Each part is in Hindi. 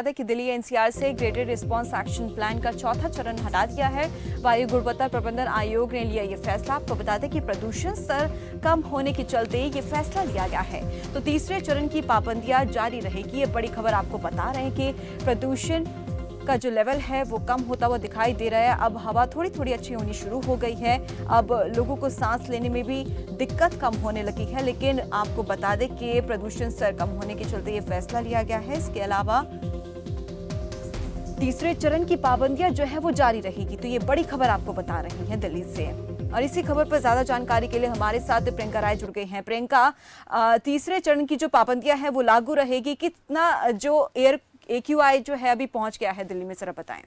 है कि दिल्ली एनसीआर से ग्रेडेड रिस्पांस एक्शन प्लान का चौथा चरण हटा दिया है। वायु गुणवत्ता प्रबंधन आयोग ने लिया ये फैसला। आपको बता दें कि प्रदूषण स्तर कम होने के चलते ये फैसला लिया गया है। तो तीसरे चरण की पाबंदियां जारी रहेगी। ये बड़ी खबर आपको बता रहे हैं कि प्रदूषण का जो लेवल है वो कम होता हुआ दिखाई दे रहा है। अब हवा थोड़ी थोड़ी अच्छी होनी शुरू हो गई है। अब लोगों को सांस लेने में भी दिक्कत कम होने लगी है। लेकिन आपको बता दें कि प्रदूषण स्तर कम होने के चलते ये फैसला लिया गया है। इसके अलावा तीसरे चरण की पाबंदियां जो है वो जारी रहेगी। तो ये बड़ी खबर आपको बता रही है दिल्ली से। और इसी खबर पर ज्यादा जानकारी के लिए हमारे साथ प्रियंका राय जुड़ गई हैं। प्रियंका, तीसरे चरण की जो पाबंदियां हैं वो लागू रहेगी। कितना जो एयर AQI जो है अभी पहुंच गया है दिल्ली में, जरा बताएं।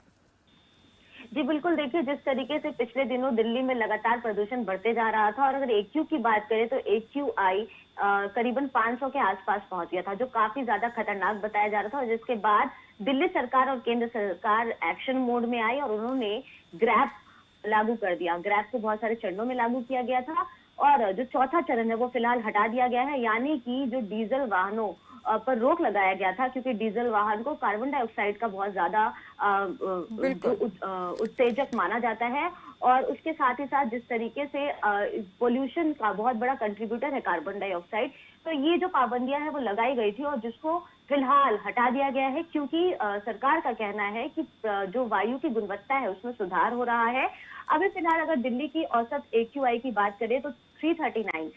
जी बिल्कुल, देखिए जिस तरीके से पिछले दिनों दिल्ली में लगातार प्रदूषण बढ़ते जा रहा था और अगर AQ की बात करें तो AQI करीबन 500 के आसपास पहुंच गया था, जो काफी ज्यादा खतरनाक बताया जा रहा था। और जिसके बाद दिल्ली सरकार और केंद्र सरकार एक्शन मोड में आई और उन्होंने ग्रैप लागू कर दिया। ग्रैप को बहुत सारे चरणों में लागू किया गया था और जो चौथा चरण है वो फिलहाल हटा दिया गया है। यानी कि जो डीजल वाहनों पर रोक लगाया गया था, क्योंकि डीजल वाहन को कार्बन डाइऑक्साइड का बहुत ज्यादा उत्तेजक माना जाता है। और उसके साथ ही साथ जिस तरीके से पोल्यूशन का बहुत बड़ा कंट्रीब्यूटर है कार्बन डाइऑक्साइड, तो ये जो पाबंदियां हैं वो लगाई गई थी और जिसको फिलहाल हटा दिया गया है, क्योंकि सरकार का कहना है कि जो वायु की गुणवत्ता है उसमें सुधार हो रहा है। अभी फिलहाल अगर दिल्ली की औसत AQI की बात करें तो 339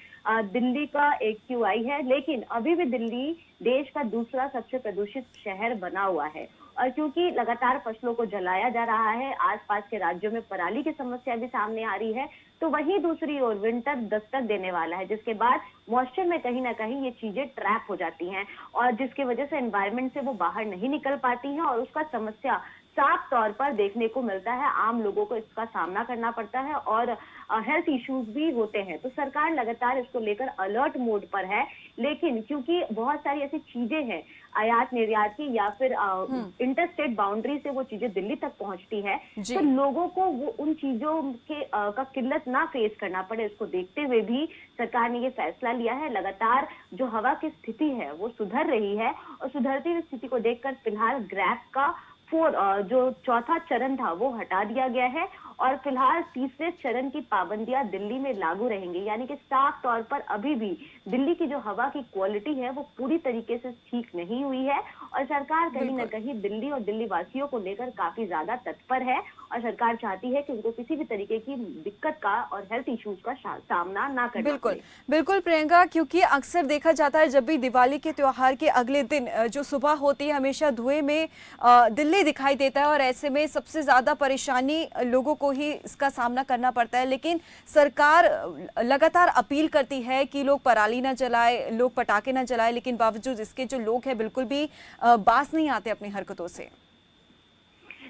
दिल्ली का AQI है, लेकिन अभी भी दिल्ली देश का दूसरा सबसे प्रदूषित शहर बना हुआ है। और क्योंकि लगातार फसलों को जलाया जा रहा है, आसपास के राज्यों में पराली की समस्या भी सामने आ रही है, तो वहीं दूसरी ओर विंटर दस्तक देने वाला है, जिसके बाद मॉइस्चर में कहीं ना कहीं ये चीजें ट्रैप हो जाती हैं और जिसकी वजह से एनवायरनमेंट से वो बाहर नहीं निकल पाती हैं और उसका समस्या साफ तौर पर देखने को मिलता है। आम लोगों को इसका सामना करना पड़ता है और हेल्थ इश्यूज भी होते हैं। तो सरकार लगातार इसको लेकर अलर्ट मोड पर है, लेकिन क्योंकि बहुत सारी ऐसी चीजें हैं आयात निर्यात की या फिर इंटरस्टेट बाउंड्री से वो चीजें दिल्ली तक पहुंचती है, तो लोगों को वो उन चीजों के का किल्लत ना फेस करना पड़े, इसको देखते हुए भी सरकार ने ये फैसला लिया है। लगातार जो हवा की स्थिति है वो सुधर रही है और सुधरती हुई स्थिति को देखकर फिलहाल ग्रैप का जो चौथा चरण था वो हटा दिया गया है और फिलहाल तीसरे चरण की पाबंदियां दिल्ली में लागू रहेंगी। यानी कि साफ तौर पर अभी भी दिल्ली की जो हवा की क्वालिटी है वो पूरी तरीके से ठीक नहीं हुई है और सरकार कहीं ना कहीं दिल्ली और दिल्ली वासियों को लेकर काफी ज्यादा तत्पर है और सरकार चाहती है कि उनको किसी भी तरीके की दिक्कत का और हेल्थ इश्यूज का सामना ना करना बिल्कुल बिल्कुल प्रियंका, क्योंकि अक्सर देखा जाता है जब भी दिवाली के त्योहार के अगले दिन जो सुबह होती है हमेशा धुएं में दिल्ली दिखाई देता है और ऐसे में सबसे ज्यादा परेशानी लोगों को ही इसका सामना करना पड़ता है। लेकिन सरकार लगातार अपील करती है कि लोग पराली ना जलाए, लोग पटाखे ना जलाए, लेकिन बावजूद इसके जो लोग हैं बिल्कुल भी बाज नहीं आते अपनी हरकतों से।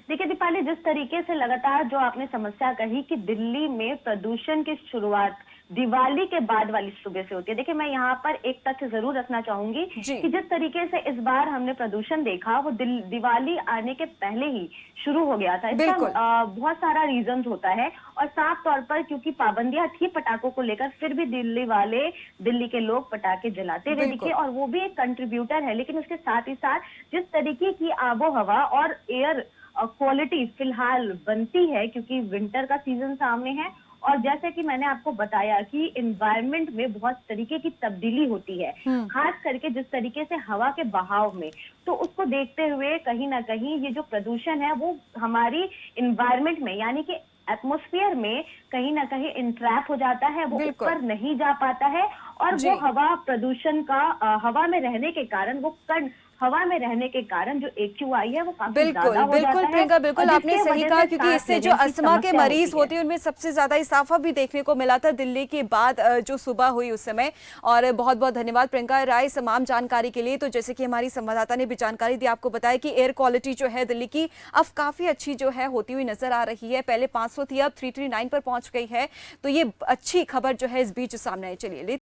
देखिए दीपाली, जिस तरीके से लगातार जो आपने समस्या कही कि दिल्ली में प्रदूषण की शुरुआत दिवाली के बाद वाली सुबह से होती है। देखिए मैं यहाँ पर एक तथ्य जरूर रखना चाहूंगी कि जिस तरीके से इस बार हमने प्रदूषण देखा वो दिवाली आने के पहले ही शुरू हो गया था। इसका बहुत सारा रीजन होता है और साफ तौर पर क्योंकि पाबंदियां थी पटाखों को लेकर, फिर भी दिल्ली के लोग पटाखे जलाते हुए दिखे और वो भी एक कंट्रीब्यूटर है। लेकिन उसके साथ ही साथ जिस तरीके की आबो हवा और एयर क्वालिटी फिलहाल बनती है, क्योंकि विंटर का सीजन सामने है और जैसे कि मैंने आपको बताया कि एनवायरनमेंट में बहुत तरीके की तब्दीली होती है, खास करके जिस तरीके से हवा के बहाव में, तो उसको देखते हुए कहीं ना कहीं ये जो प्रदूषण है वो हमारी एनवायरनमेंट में यानी कि एटमॉस्फेयर में कहीं ना कहीं इंट्रैप हो जाता है, वो ऊपर नहीं जा पाता है और वो हवा प्रदूषण का हवा में रहने के कारण वो कण हवा में रहने के कारण जो AQI है वो काफी ज्यादा हो जाता है। प्रियंका, बिल्कुल आपने सही कहा, क्योंकि इससे जो अस्थमा के मरीज होते हैं उनमें सबसे ज्यादा इजाफा भी देखने को मिला था दिल्ली के बाद जो सुबह हुई उस समय। और बहुत बहुत धन्यवाद प्रियंका राय तमाम जानकारी के लिए। तो जैसे कि हमारी संवाददाता ने भी जानकारी दी, आपको बताया कि एयर क्वालिटी जो है दिल्ली की अब काफी अच्छी जो है होती हुई नजर आ रही है। पहले 500 थी, अब 339 पर पहुंच गई है। तो ये अच्छी खबर जो है इस बीच सामने आई। चलिए